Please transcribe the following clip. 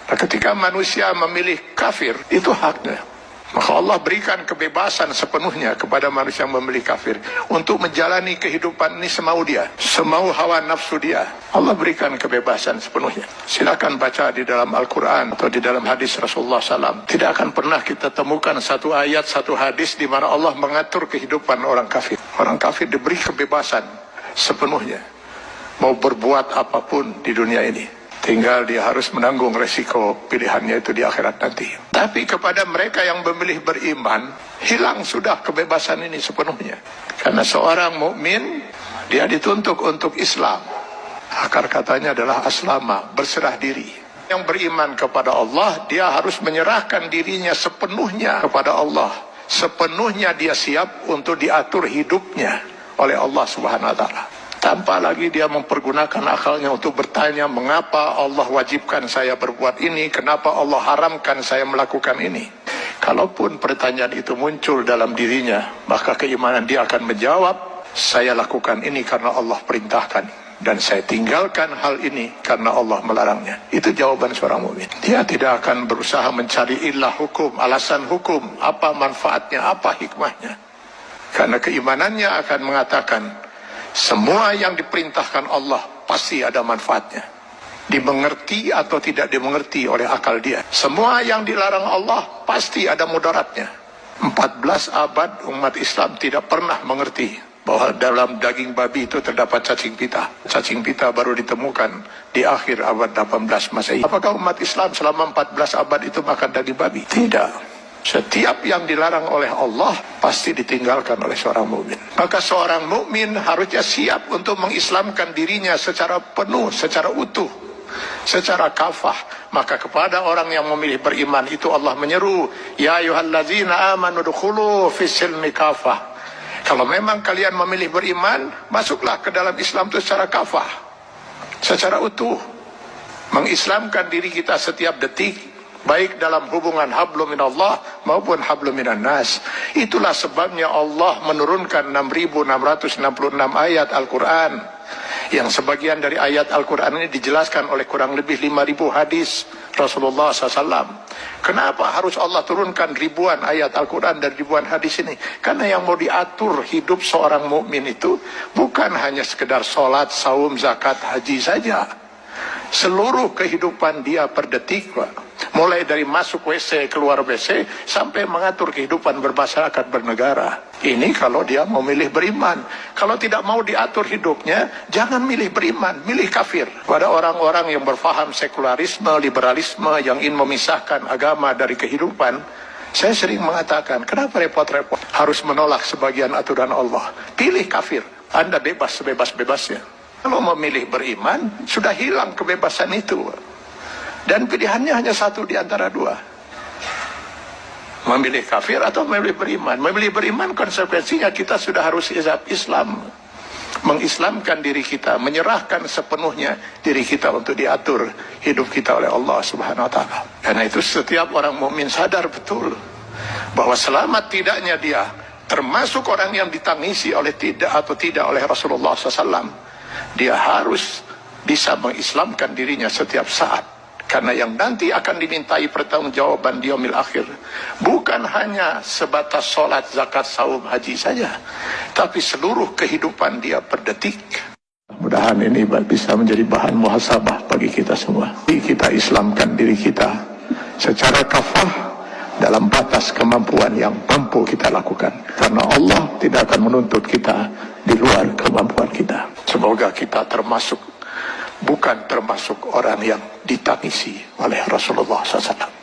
Nah, ketika manusia memilih kafir, itu haknya. Maka Allah berikan kebebasan sepenuhnya kepada manusia yang memilih kafir untuk menjalani kehidupan ini semau dia, semau hawa nafsu dia. Allah berikan kebebasan sepenuhnya. Silakan baca di dalam Al-Quran atau di dalam hadis Rasulullah SAW. Tidak akan pernah kita temukan satu ayat, satu hadis di mana Allah mengatur kehidupan orang kafir. Orang kafir diberi kebebasan sepenuhnya, mau berbuat apapun di dunia ini. Tinggal dia harus menanggung resiko pilihannya itu di akhirat nanti. Tapi kepada mereka yang memilih beriman, hilang sudah kebebasan ini sepenuhnya. Karena seorang mukmin dia dituntut untuk Islam. Akar katanya adalah aslama, berserah diri. Yang beriman kepada Allah, dia harus menyerahkan dirinya sepenuhnya kepada Allah. Sepenuhnya dia siap untuk diatur hidupnya oleh Allah Subhanahu wa Ta'ala. Tanpa lagi dia mempergunakan akalnya untuk bertanya, mengapa Allah wajibkan saya berbuat ini, kenapa Allah haramkan saya melakukan ini. Kalaupun pertanyaan itu muncul dalam dirinya, maka keimanan dia akan menjawab, saya lakukan ini karena Allah perintahkan, dan saya tinggalkan hal ini karena Allah melarangnya. Itu jawaban seorang mukmin. Dia tidak akan berusaha mencari ilah hukum, alasan hukum, apa manfaatnya, apa hikmahnya. Karena keimanannya akan mengatakan, semua yang diperintahkan Allah pasti ada manfaatnya. Dimengerti atau tidak dimengerti oleh akal dia. Semua yang dilarang Allah pasti ada mudaratnya. 14 abad umat Islam tidak pernah mengerti bahwa dalam daging babi itu terdapat cacing pita. Cacing pita baru ditemukan di akhir abad 18 Masehi. Apakah umat Islam selama 14 abad itu makan daging babi? Tidak. Setiap yang dilarang oleh Allah pasti ditinggalkan oleh seorang mukmin. Maka seorang mukmin harusnya siap untuk mengislamkan dirinya secara penuh, secara utuh, secara kafah. Maka kepada orang yang memilih beriman itu Allah menyeru, ya ayyuhallazina amanu dukhulu fis-silmi kafah. Kalau memang kalian memilih beriman, masuklah ke dalam Islam itu secara kafah, secara utuh. Mengislamkan diri kita setiap detik, baik dalam hubungan hablum minallah maupun hablum minan nas. Itulah sebabnya Allah menurunkan 6.666 ayat Al-Quran, yang sebagian dari ayat Al-Quran ini dijelaskan oleh kurang lebih 5.000 hadis Rasulullah SAW. Kenapa harus Allah turunkan ribuan ayat Al-Quran dan ribuan hadis ini? Karena yang mau diatur hidup seorang mukmin itu bukan hanya sekedar sholat, saum, zakat, haji saja. Seluruh kehidupan dia per detik, mulai dari masuk WC, keluar WC, sampai mengatur kehidupan bermasyarakat, bernegara. Ini kalau dia mau milih beriman. Kalau tidak mau diatur hidupnya, jangan milih beriman, milih kafir. Pada orang-orang yang berfaham sekularisme, liberalisme, yang ingin memisahkan agama dari kehidupan, saya sering mengatakan, kenapa repot-repot harus menolak sebagian aturan Allah? Pilih kafir, Anda bebas sebebas-bebasnya. Kalau memilih beriman, sudah hilang kebebasan itu. Dan pilihannya hanya satu di antara dua. Memilih kafir atau memilih beriman. Memilih beriman konsekuensinya kita sudah harus Islam. Mengislamkan diri kita, menyerahkan sepenuhnya diri kita untuk diatur hidup kita oleh Allah Subhanahu wa Ta'ala. Karena itu setiap orang mukmin sadar betul bahwa selamat tidaknya dia termasuk orang yang ditangisi oleh tidak atau tidak oleh Rasulullah SAW. Dia harus bisa mengislamkan dirinya setiap saat. Karena yang nanti akan dimintai pertanggungjawaban di yaumil akhir bukan hanya sebatas sholat, zakat, saum, haji saja, tapi seluruh kehidupan dia per detik. Mudah-mudahan ini bisa menjadi bahan muhasabah bagi kita semua. Kita islamkan diri kita secara kafah dalam batas kemampuan yang mampu kita lakukan. Karena Allah tidak akan menuntut kita di luar kemampuan kita. Semoga kita bukan termasuk orang yang ditangisi oleh Rasulullah SAW.